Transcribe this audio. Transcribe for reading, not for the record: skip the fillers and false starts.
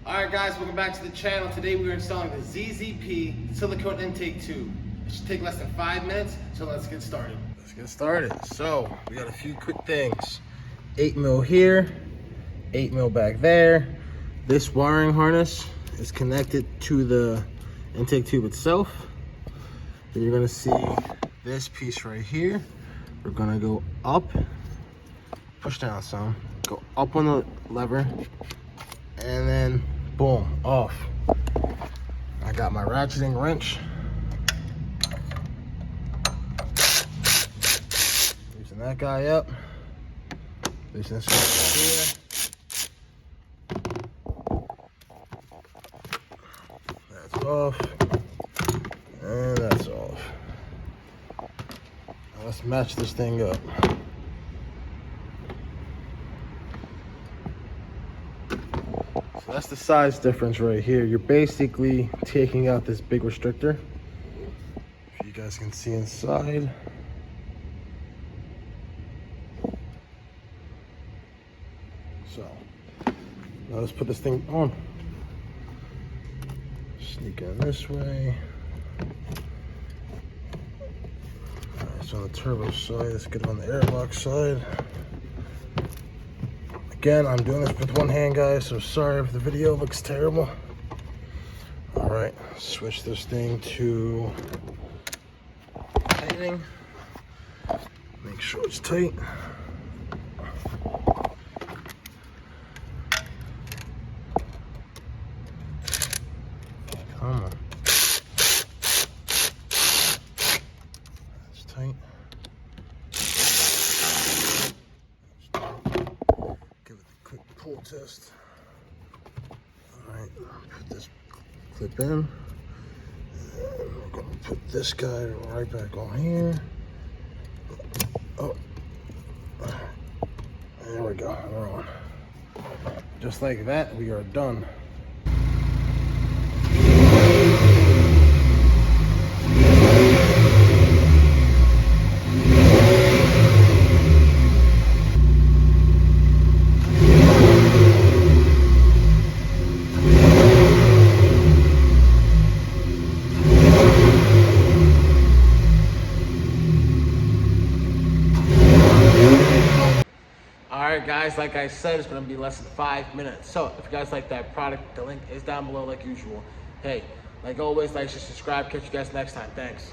Alright guys, welcome back to the channel. Today we are installing the ZZP silicone intake tube. It should take less than 5 minutes, so let's get started. Let's get started. So, we got a few quick things. 8 mil here, 8 mil back there. This wiring harness is connected to the intake tube itself. Then you're gonna see this piece right here. We're gonna go up, push down some, go up on the lever, and then boom, off. I got my ratcheting wrench. Loosen that guy up. Loosen this one here. That's off. And that's off. Now let's match this thing up. So that's the size difference right here. You're basically taking out this big restrictor. If you guys can see inside. So now let's put this thing on. Sneak in this way. Alright, so on the turbo side, let's get it on the airlock side. Again, I'm doing this with one hand, guys, so sorry if the video looks terrible. All right, switch this thing to tightening. Make sure it's tight. Come on. That's tight. Give it a quick pull test. Alright, put this clip in. And we're going to put this guy right back on here. Oh, there we go. We're on. Just like that, we are done. Alright guys, like I said, it's going to be less than 5 minutes. So if you guys like that product, the link is down below like usual. Hey, like always, like, subscribe. Catch you guys next time. Thanks.